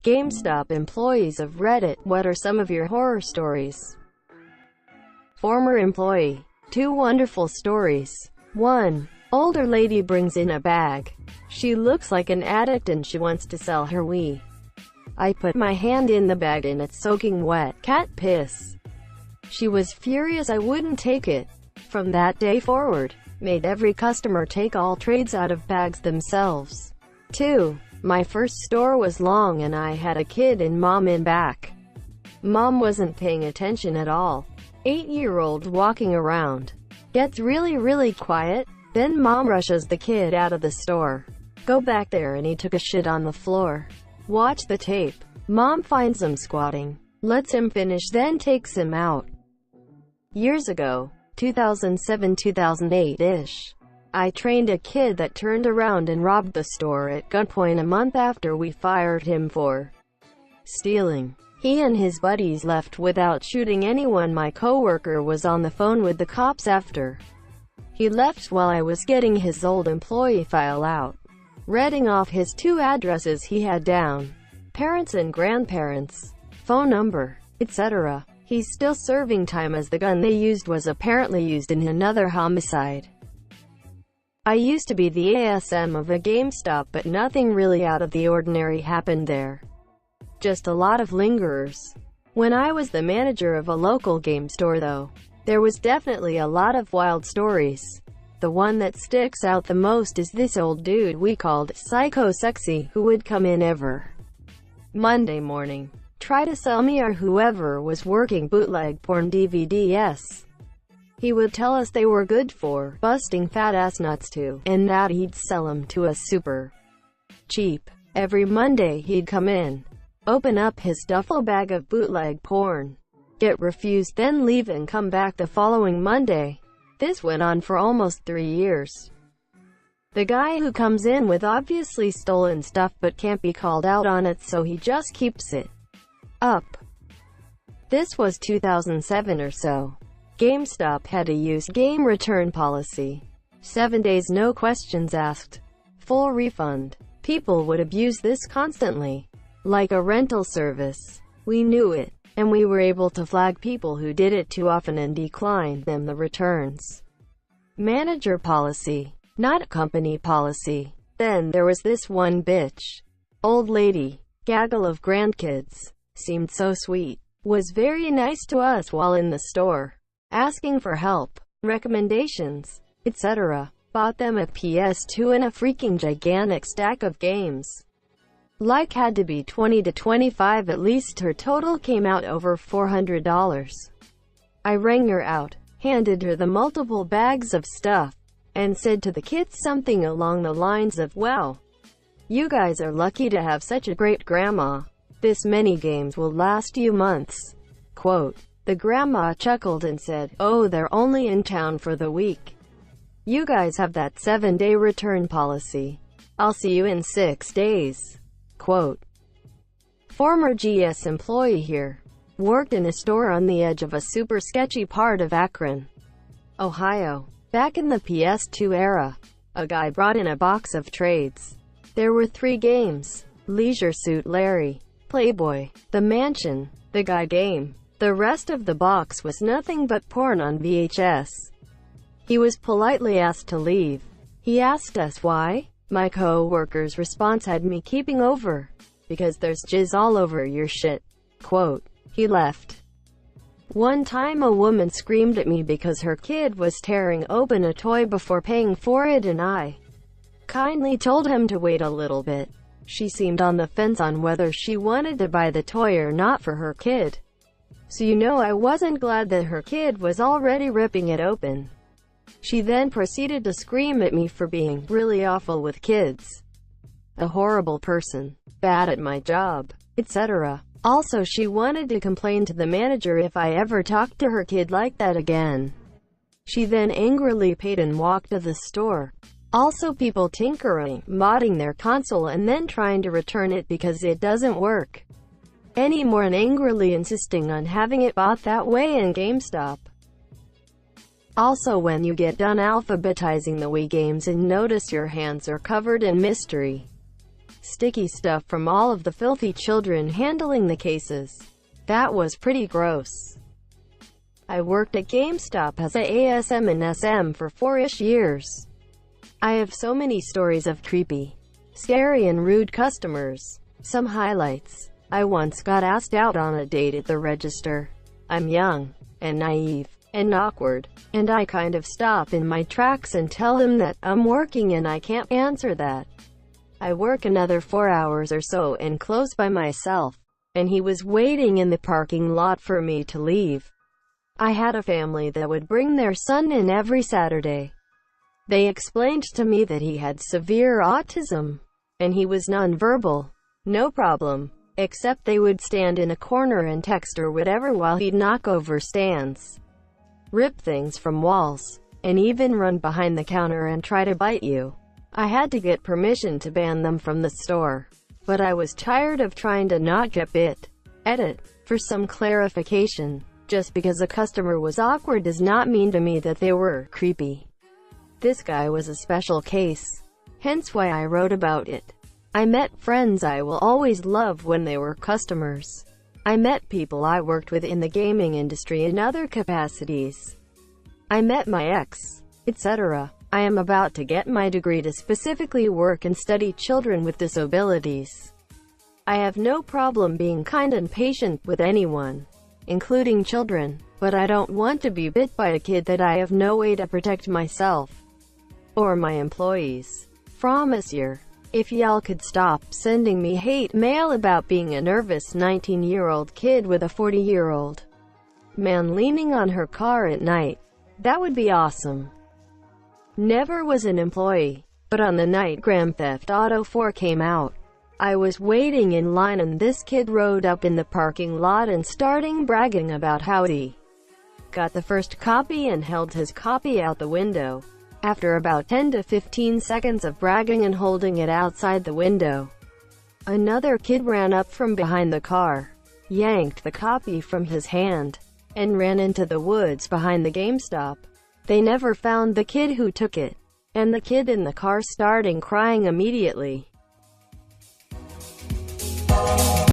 GameStop employees of Reddit, what are some of your horror stories? Former employee. 2 wonderful stories. 1. Older lady brings in a bag. She looks like an addict and she wants to sell her Wii. I put my hand in the bag and it's soaking wet cat piss. She was furious I wouldn't take it. From that day forward, made every customer take all trades out of bags themselves. 2. My first store was long and I had a kid and mom in back. Mom wasn't paying attention at all. 8-year-old walking around. Gets really quiet. Then mom rushes the kid out of the store. Go back there and he took a shit on the floor. Watch the tape. Mom finds him squatting. Lets him finish then takes him out. Years ago, 2007-2008-ish. I trained a kid that turned around and robbed the store at gunpoint a month after we fired him for stealing. He and his buddies left without shooting anyone. My coworker was on the phone with the cops after he left while I was getting his old employee file out, reading off his 2 addresses he had down, parents and grandparents, phone number, etc. He's still serving time as the gun they used was apparently used in another homicide. I used to be the ASM of a GameStop, but nothing really out of the ordinary happened there. Just a lot of lingerers. When I was the manager of a local game store though, there was definitely a lot of wild stories. The one that sticks out the most is this old dude we called Psycho Sexy, who would come in every Monday morning, try to sell me or whoever was working bootleg porn DVDs. He would tell us they were good for busting fat ass nuts too, and that he'd sell them to us super cheap. Every Monday he'd come in, open up his duffel bag of bootleg porn, get refused, then leave and come back the following Monday. This went on for almost 3 years. The guy who comes in with obviously stolen stuff but can't be called out on it, so he just keeps it up. This was 2007 or so. GameStop had a use game return policy. 7 days no questions asked. Full refund. People would abuse this constantly. Like a rental service. We knew it, and we were able to flag people who did it too often and decline them the returns. Manager policy, not company policy. Then there was this one bitch. Old lady. Gaggle of grandkids. Seemed so sweet. Was very nice to us while in the store. Asking for help, recommendations, etc. Bought them a PS2 and a freaking gigantic stack of games. Like had to be 20 to 25 at least. Her total came out over $400. I rang her out, handed her the multiple bags of stuff, and said to the kids something along the lines of, "Wow, you guys are lucky to have such a great grandma. This many games will last you months." Quote. The grandma chuckled and said, "Oh, they're only in town for the week. You guys have that 7-day return policy. I'll see you in 6 days." Quote. Former GS employee here. Worked in a store on the edge of a super sketchy part of Akron, Ohio. Back in the PS2 era, a guy brought in a box of trades. There were 3 games. Leisure Suit Larry, Playboy, The Mansion, The Guy Game. The rest of the box was nothing but porn on VHS. He was politely asked to leave. He asked us why. My co-worker's response had me keeping over. Because there's jizz all over your shit. Quote. He left. One time a woman screamed at me because her kid was tearing open a toy before paying for it and I kindly told him to wait a little bit. She seemed on the fence on whether she wanted to buy the toy or not for her kid. So you know I wasn't glad that her kid was already ripping it open. She then proceeded to scream at me for being really awful with kids, a horrible person, bad at my job, etc. Also she wanted to complain to the manager if I ever talked to her kid like that again. She then angrily paid and walked to the store. Also people tinkering, modding their console and then trying to return it because it doesn't work anymore and angrily insisting on having it bought that way in GameStop. Also when you get done alphabetizing the Wii games and notice your hands are covered in mystery sticky stuff from all of the filthy children handling the cases. That was pretty gross. I worked at GameStop as a ASM and SM for 4-ish years. I have so many stories of creepy, scary and rude customers. Some highlights. I once got asked out on a date at the register. I'm young, and naive, and awkward, and I kind of stop in my tracks and tell him that I'm working and I can't answer that. I work another 4 hours or so and close by myself, and he was waiting in the parking lot for me to leave. I had a family that would bring their son in every Saturday. They explained to me that he had severe autism, and he was nonverbal. No problem. Except they would stand in a corner and text or whatever while he'd knock over stands, rip things from walls, and even run behind the counter and try to bite you. I had to get permission to ban them from the store, but I was tired of trying to not get bit. Edit. For some clarification, just because a customer was awkward does not mean to me that they were creepy. This guy was a special case, hence why I wrote about it. I met friends I will always love when they were customers. I met people I worked with in the gaming industry in other capacities. I met my ex, etc. I am about to get my degree to specifically work and study children with disabilities. I have no problem being kind and patient with anyone, including children, but I don't want to be bit by a kid that I have no way to protect myself or my employees. Promise you. If y'all could stop sending me hate mail about being a nervous 19-year-old kid with a 40-year-old man leaning on her car at night, that would be awesome. Never was an employee, but on the night Grand Theft Auto 4 came out, I was waiting in line and this kid rode up in the parking lot and starting bragging about how he got the first copy and held his copy out the window. After about 10 to 15 seconds of bragging and holding it outside the window, another kid ran up from behind the car, yanked the copy from his hand, and ran into the woods behind the GameStop. They never found the kid who took it, and the kid in the car started crying immediately.